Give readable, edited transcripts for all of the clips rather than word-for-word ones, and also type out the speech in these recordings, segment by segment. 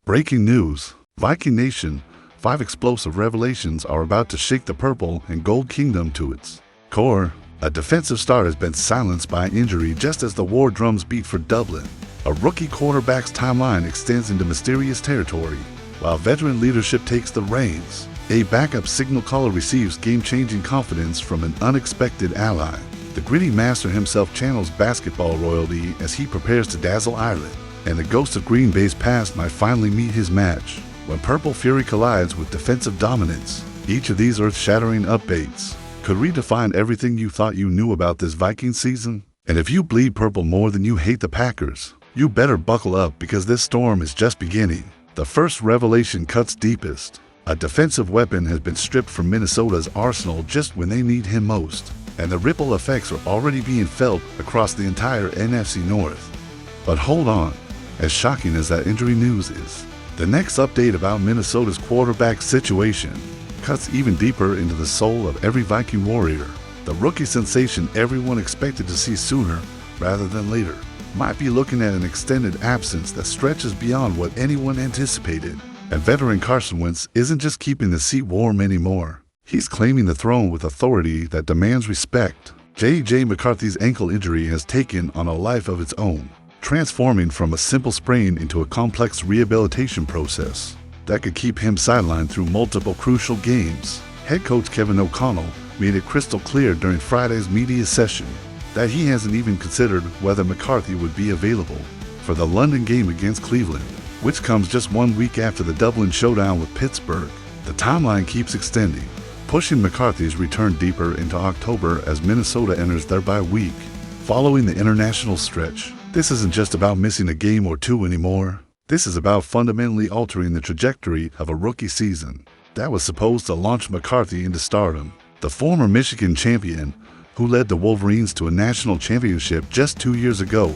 Breaking news. Viking Nation, 5 explosive revelations are about to shake the purple and gold kingdom to its core. A defensive star has been silenced by injury just as the war drums beat for Dublin. A rookie quarterback's timeline extends into mysterious territory, while veteran leadership takes the reins. A backup signal caller receives game-changing confidence from an unexpected ally. The gritty master himself channels basketball royalty as he prepares to dazzle Ireland. And the ghost of Green Bay's past might finally meet his match when Purple Fury collides with defensive dominance. Each of these earth-shattering updates could redefine everything you thought you knew about this Viking season. And if you bleed purple more than you hate the Packers, you better buckle up because this storm is just beginning. The first revelation cuts deepest. A defensive weapon has been stripped from Minnesota's arsenal just when they need him most, and the ripple effects are already being felt across the entire NFC North. But hold on. As shocking as that injury news is, the next update about Minnesota's quarterback situation cuts even deeper into the soul of every Viking warrior. The rookie sensation everyone expected to see sooner rather than later might be looking at an extended absence that stretches beyond what anyone anticipated. And veteran Carson Wentz isn't just keeping the seat warm anymore. He's claiming the throne with authority that demands respect. J.J. McCarthy's ankle injury has taken on a life of its own, transforming from a simple sprain into a complex rehabilitation process that could keep him sidelined through multiple crucial games. Head coach Kevin O'Connell made it crystal clear during Friday's media session that he hasn't even considered whether McCarthy would be available for the London game against Cleveland, which comes just 1 week after the Dublin showdown with Pittsburgh. The timeline keeps extending, pushing McCarthy's return deeper into October as Minnesota enters their bye week following the international stretch. This isn't just about missing a game or two anymore. This is about fundamentally altering the trajectory of a rookie season that was supposed to launch McCarthy into stardom. The former Michigan champion, who led the Wolverines to a national championship just 2 years ago,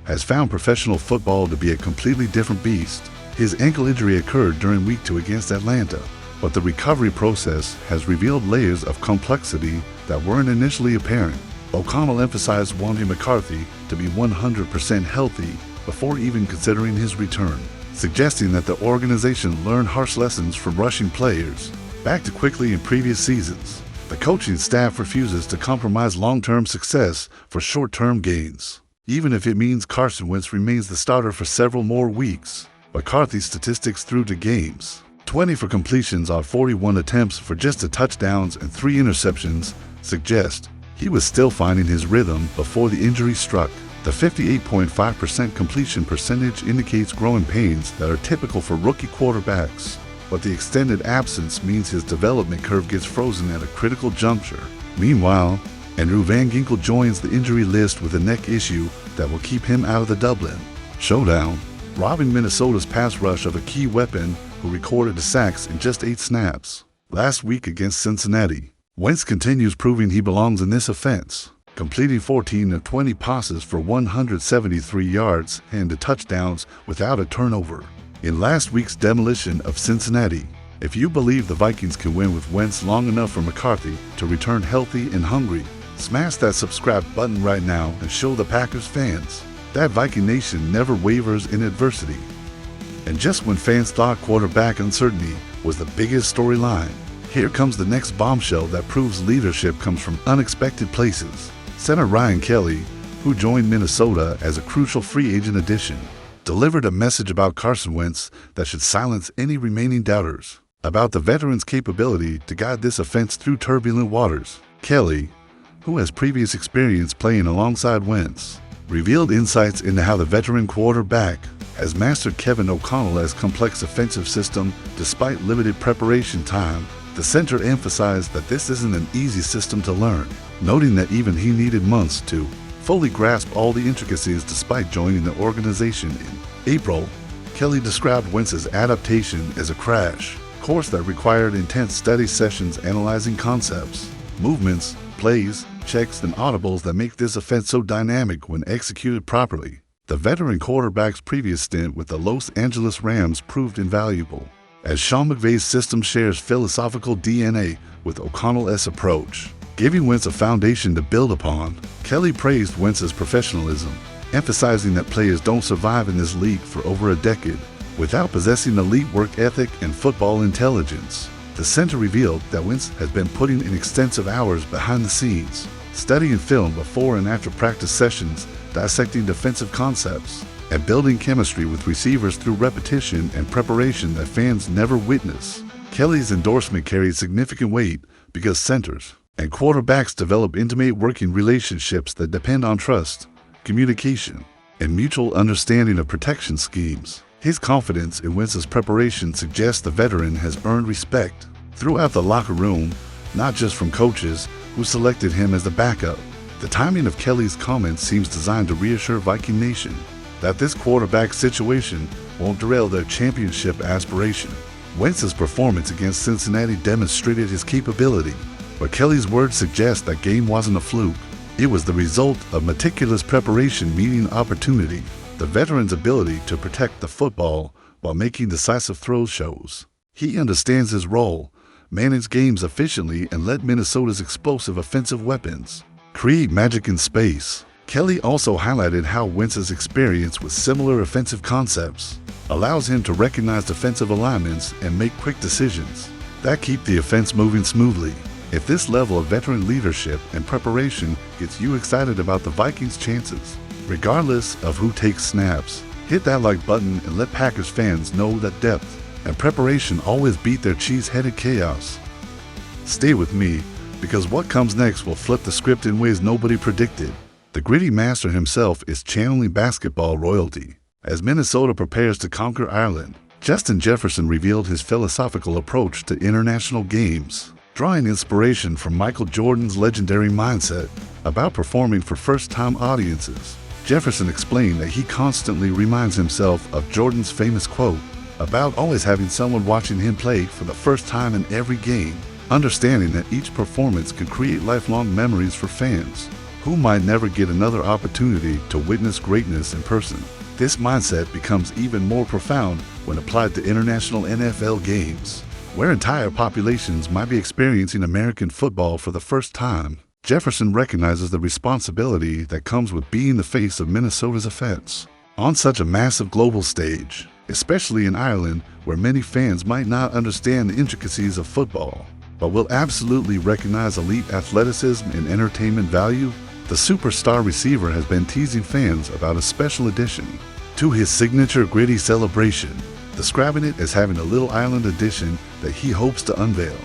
has found professional football to be a completely different beast. His ankle injury occurred during Week 2 against Atlanta, but the recovery process has revealed layers of complexity that weren't initially apparent. O'Connell emphasized wanting McCarthy to be 100% healthy before even considering his return, suggesting that the organization learned harsh lessons from rushing players back too quickly in previous seasons. The coaching staff refuses to compromise long-term success for short-term gains, even if it means Carson Wentz remains the starter for several more weeks. McCarthy's statistics through to games: 20 for completions on 41 attempts for just 2 touchdowns and 3 interceptions suggest he was still finding his rhythm before the injury struck. The 58.5% completion percentage indicates growing pains that are typical for rookie quarterbacks, but the extended absence means his development curve gets frozen at a critical juncture. Meanwhile, Andrew Van Ginkel joins the injury list with a neck issue that will keep him out of the Dublin showdown, robbing Minnesota's pass rush of a key weapon who recorded the sacks in just 8 snaps last week against Cincinnati. Wentz continues proving he belongs in this offense, completing 14 of 20 passes for 173 yards and 2 touchdowns without a turnover in last week's demolition of Cincinnati. If you believe the Vikings can win with Wentz long enough for McCarthy to return healthy and hungry, smash that subscribe button right now and show the Packers fans that Viking Nation never wavers in adversity. And just when fans thought quarterback uncertainty was the biggest storyline, here comes the next bombshell that proves leadership comes from unexpected places. Center Ryan Kelly, who joined Minnesota as a crucial free agent addition, delivered a message about Carson Wentz that should silence any remaining doubters about the veteran's capability to guide this offense through turbulent waters. Kelly, who has previous experience playing alongside Wentz, revealed insights into how the veteran quarterback has mastered Kevin O'Connell's complex offensive system despite limited preparation time. The center emphasized that this isn't an easy system to learn, noting that even he needed months to fully grasp all the intricacies despite joining the organization in April. Kelly described Wentz's adaptation as a crash course that required intense study sessions analyzing concepts, movements, plays, checks, and audibles that make this offense so dynamic when executed properly. The veteran quarterback's previous stint with the Los Angeles Rams proved invaluable, as Sean McVay's system shares philosophical DNA with O'Connell's approach, giving Wentz a foundation to build upon. Kelly praised Wentz's professionalism, emphasizing that players don't survive in this league for over a decade without possessing elite work ethic and football intelligence. The center revealed that Wentz has been putting in extensive hours behind the scenes, studying film before and after practice sessions, dissecting defensive concepts, and building chemistry with receivers through repetition and preparation that fans never witness. Kelly's endorsement carries significant weight because centers and quarterbacks develop intimate working relationships that depend on trust, communication, and mutual understanding of protection schemes. His confidence in Wentz's preparation suggests the veteran has earned respect throughout the locker room, not just from coaches who selected him as the backup. The timing of Kelly's comments seems designed to reassure Viking Nation that this quarterback situation won't derail their championship aspiration. Wentz's performance against Cincinnati demonstrated his capability, but Kelly's words suggest that game wasn't a fluke. It was the result of meticulous preparation meeting opportunity. The veteran's ability to protect the football while making decisive throws shows he understands his role, manage games efficiently, and let Minnesota's explosive offensive weapons create magic in space. Kelly also highlighted how Wentz's experience with similar offensive concepts allows him to recognize defensive alignments and make quick decisions that keep the offense moving smoothly. If this level of veteran leadership and preparation gets you excited about the Vikings' chances, regardless of who takes snaps, hit that like button and let Packers fans know that depth and preparation always beat their cheese-headed chaos. Stay with me, because what comes next will flip the script in ways nobody predicted. The gritty master himself is channeling basketball royalty. As Minnesota prepares to conquer Ireland, Justin Jefferson revealed his philosophical approach to international games, drawing inspiration from Michael Jordan's legendary mindset about performing for first-time audiences. Jefferson explained that he constantly reminds himself of Jordan's famous quote about always having someone watching him play for the first time in every game, understanding that each performance could create lifelong memories for fans who might never get another opportunity to witness greatness in person. This mindset becomes even more profound when applied to international NFL games, where entire populations might be experiencing American football for the first time. Jefferson recognizes the responsibility that comes with being the face of Minnesota's offense on such a massive global stage, especially in Ireland, where many fans might not understand the intricacies of football, but will absolutely recognize elite athleticism and entertainment value. The superstar receiver has been teasing fans about a special addition to his signature gritty celebration, describing it as having a little island edition that he hopes to unveil.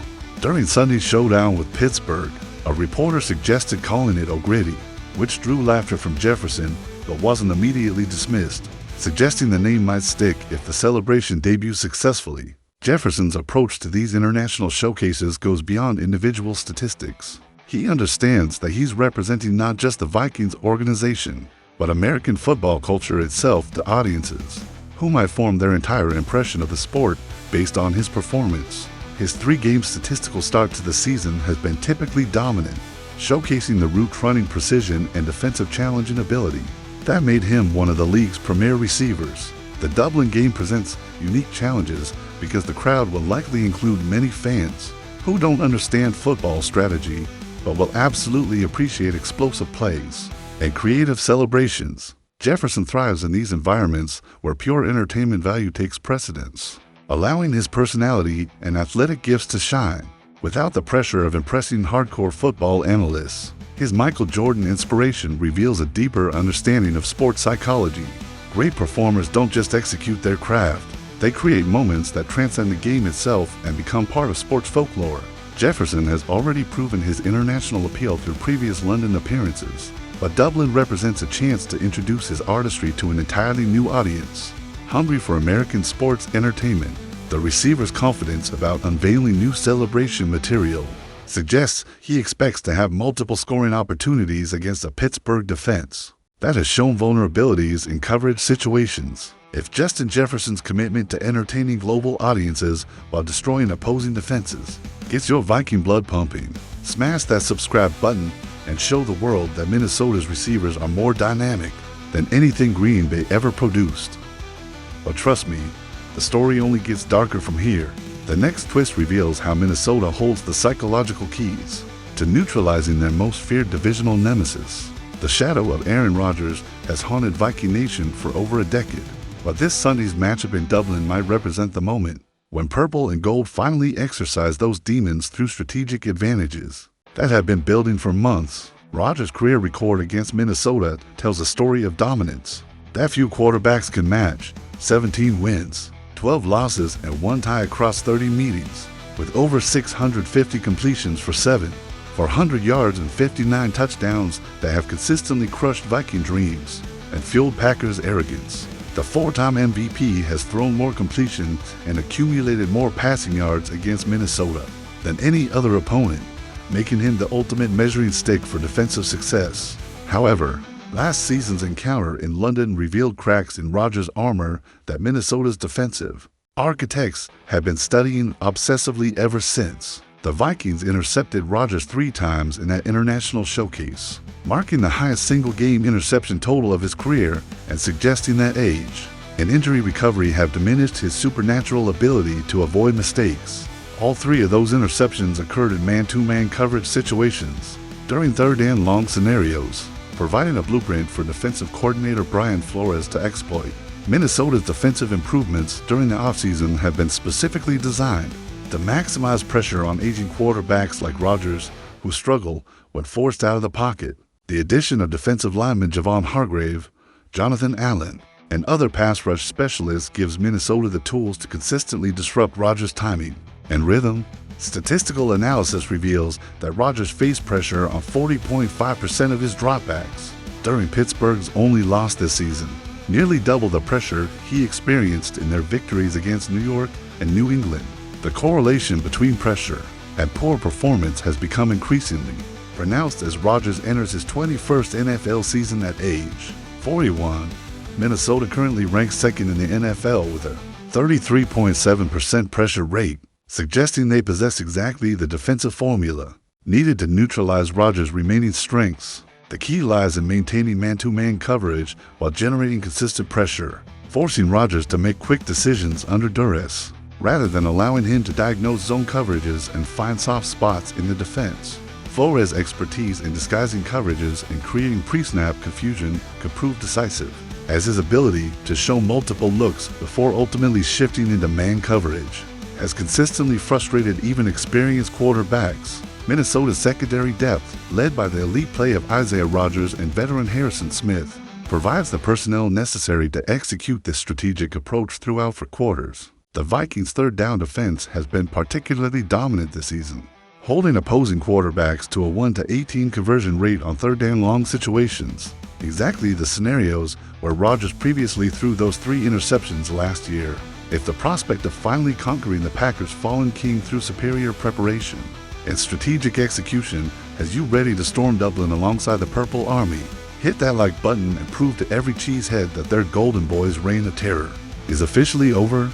During Sunday's showdown with Pittsburgh, a reporter suggested calling it O'Gritty, which drew laughter from Jefferson but wasn't immediately dismissed, suggesting the name might stick if the celebration debuts successfully. Jefferson's approach to these international showcases goes beyond individual statistics. He understands that he's representing not just the Vikings organization, but American football culture itself to audiences who might form their entire impression of the sport based on his performance. His 3-game statistical start to the season has been typically dominant, showcasing the route-running precision and defensive challenging ability that made him one of the league's premier receivers. The Dublin game presents unique challenges because the crowd will likely include many fans who don't understand football strategy but will absolutely appreciate explosive plays and creative celebrations. Jefferson thrives in these environments where pure entertainment value takes precedence, allowing his personality and athletic gifts to shine without the pressure of impressing hardcore football analysts. His Michael Jordan inspiration reveals a deeper understanding of sports psychology. Great performers don't just execute their craft, they create moments that transcend the game itself and become part of sports folklore. Jefferson has already proven his international appeal through previous London appearances, but Dublin represents a chance to introduce his artistry to an entirely new audience, hungry for American sports entertainment. The receiver's confidence about unveiling new celebration material suggests he expects to have multiple scoring opportunities against a Pittsburgh defense that has shown vulnerabilities in coverage situations. If Justin Jefferson's commitment to entertaining global audiences while destroying opposing defenses gets your Viking blood pumping, smash that subscribe button and show the world that Minnesota's receivers are more dynamic than anything Green Bay ever produced. But trust me, the story only gets darker from here. The next twist reveals how Minnesota holds the psychological keys to neutralizing their most feared divisional nemesis. The shadow of Aaron Rodgers has haunted Viking Nation for over a decade, But this Sunday's matchup in Dublin might represent the moment when purple and gold finally exercise those demons through strategic advantages that have been building for months. Rodgers' career record against Minnesota tells a story of dominance that few quarterbacks can match. 17 wins, 12 losses, and 1 tie across 30 meetings, with over 650 completions for 400 yards and 59 touchdowns that have consistently crushed Viking dreams and fueled Packers' arrogance. The 4-time MVP has thrown more completions and accumulated more passing yards against Minnesota than any other opponent, making him the ultimate measuring stick for defensive success. However, last season's encounter in London revealed cracks in Rodgers' armor that Minnesota's defensive architects have been studying obsessively ever since. The Vikings intercepted Rodgers 3 times in that international showcase, marking the highest single-game interception total of his career and suggesting that age and injury recovery have diminished his supernatural ability to avoid mistakes. All 3 of those interceptions occurred in man-to-man coverage situations during third and long scenarios, providing a blueprint for defensive coordinator Brian Flores to exploit. Minnesota's defensive improvements during the offseason have been specifically designed to maximize pressure on aging quarterbacks like Rodgers, who struggle when forced out of the pocket. The addition of defensive lineman Javon Hargrave, Jonathan Allen, and other pass rush specialists gives Minnesota the tools to consistently disrupt Rodgers' timing and rhythm. Statistical analysis reveals that Rodgers faced pressure on 40.5% of his dropbacks during Pittsburgh's only loss this season, nearly double the pressure he experienced in their victories against New York and New England. The correlation between pressure and poor performance has become increasingly pronounced as Rodgers enters his 21st NFL season at age 41. Minnesota currently ranks second in the NFL with a 33.7% pressure rate, suggesting they possess exactly the defensive formula needed to neutralize Rodgers' remaining strengths. The key lies in maintaining man-to-man coverage while generating consistent pressure, forcing Rodgers to make quick decisions under duress, rather than allowing him to diagnose zone coverages and find soft spots in the defense. Flores' expertise in disguising coverages and creating pre-snap confusion could prove decisive, as his ability to show multiple looks before ultimately shifting into man coverage has consistently frustrated even experienced quarterbacks. Minnesota's secondary depth, led by the elite play of Isaiah Rodgers and veteran Harrison Smith, provides the personnel necessary to execute this strategic approach throughout for quarters. The Vikings' third down defense has been particularly dominant this season, holding opposing quarterbacks to a 1-to-18 conversion rate on third down long situations, exactly the scenarios where Rodgers previously threw those 3 interceptions last year. If the prospect of finally conquering the Packers' fallen king through superior preparation and strategic execution has you ready to storm Dublin alongside the Purple Army, hit that like button and prove to every cheesehead that their Golden Boys' reign of terror is officially over.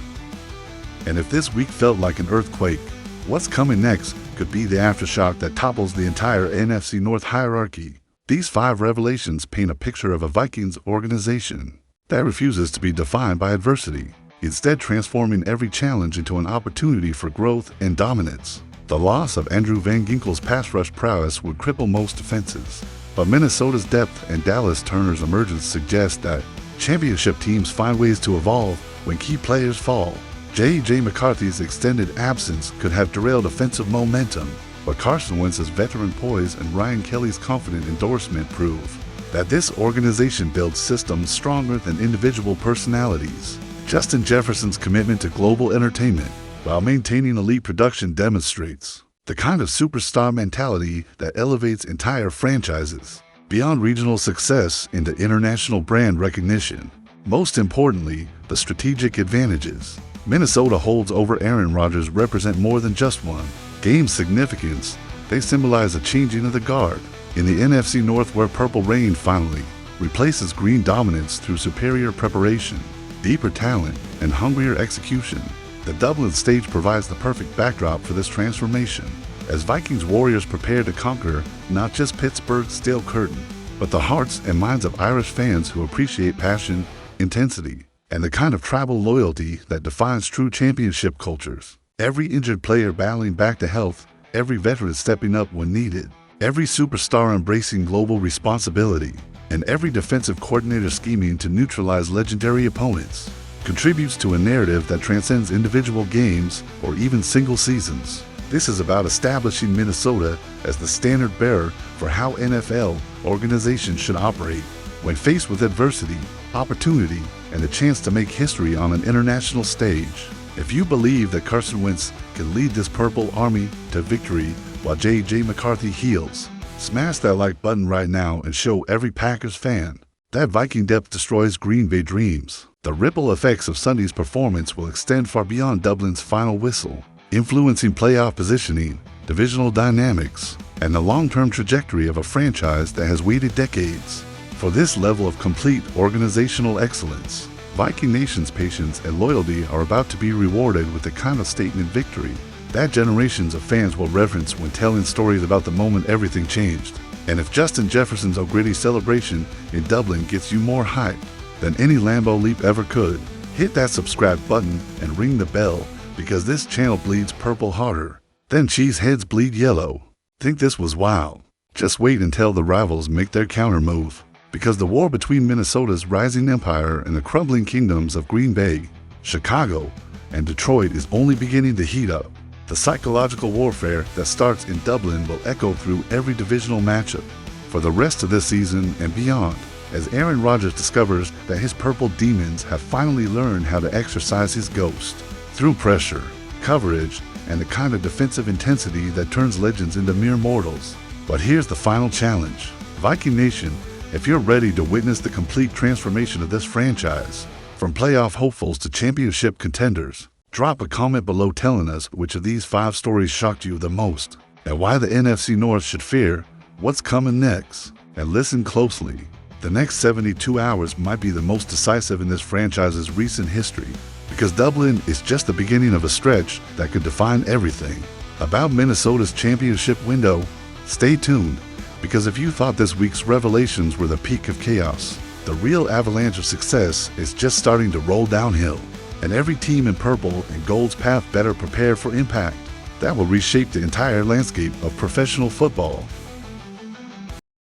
And if this week felt like an earthquake, what's coming next could be the aftershock that topples the entire NFC North hierarchy. These 5 revelations paint a picture of a Vikings organization that refuses to be defined by adversity, instead transforming every challenge into an opportunity for growth and dominance. The loss of Andrew Van Ginkel's pass rush prowess would cripple most defenses, but Minnesota's depth and Dallas Turner's emergence suggest that championship teams find ways to evolve when key players fall. J.J. McCarthy's extended absence could have derailed offensive momentum, but Carson Wentz's veteran poise and Ryan Kelly's confident endorsement prove that this organization builds systems stronger than individual personalities. Justin Jefferson's commitment to global entertainment while maintaining elite production demonstrates the kind of superstar mentality that elevates entire franchises beyond regional success into international brand recognition. Most importantly, the strategic advantages Minnesota holds over Aaron Rodgers represent more than just one game's significance. They symbolize a changing of the guard in the NFC North, where Purple Rain finally replaces green dominance through superior preparation, deeper talent, and hungrier execution. The Dublin stage provides the perfect backdrop for this transformation, as Vikings warriors prepare to conquer not just Pittsburgh's steel curtain, but the hearts and minds of Irish fans who appreciate passion, intensity, and the kind of tribal loyalty that defines true championship cultures. Every injured player battling back to health, every veteran stepping up when needed, every superstar embracing global responsibility, and every defensive coordinator scheming to neutralize legendary opponents. contributes to a narrative that transcends individual games or even single seasons. This is about establishing Minnesota as the standard bearer for how NFL organizations should operate when faced with adversity, opportunity, and the chance to make history on an international stage. If you believe that Carson Wentz can lead this Purple Army to victory while J.J. McCarthy heals, smash that like button right now and show every Packers fan that Viking depth destroys Green Bay dreams. The ripple effects of Sunday's performance will extend far beyond Dublin's final whistle, influencing playoff positioning, divisional dynamics, and the long-term trajectory of a franchise that has waited decades for this level of complete organizational excellence. Viking Nation's patience and loyalty are about to be rewarded with the kind of statement victory that generations of fans will reference when telling stories about the moment everything changed. And if Justin Jefferson's O'Grady celebration in Dublin gets you more hype than any Lambeau leap ever could, hit that subscribe button and ring the bell, because this channel bleeds purple harder than cheeseheads bleed yellow. Think this was wild? Just wait until the rivals make their counter move, because the war between Minnesota's rising empire and the crumbling kingdoms of Green Bay, Chicago, and Detroit is only beginning to heat up. The psychological warfare that starts in Dublin will echo through every divisional matchup for the rest of this season and beyond, as Aaron Rodgers discovers that his purple demons have finally learned how to exercise his ghost through pressure, coverage, and the kind of defensive intensity that turns legends into mere mortals. But here's the final challenge. Viking Nation, if you're ready to witness the complete transformation of this franchise, from playoff hopefuls to championship contenders, drop a comment below telling us which of these 5 stories shocked you the most, and why the NFC North should fear what's coming next. And listen closely. The next 72 hours might be the most decisive in this franchise's recent history, because Dublin is just the beginning of a stretch that could define everything about Minnesota's championship window. Stay tuned, because if you thought this week's revelations were the peak of chaos, the real avalanche of success is just starting to roll downhill, and every team in purple and gold's path better prepare for impact that will reshape the entire landscape of professional football.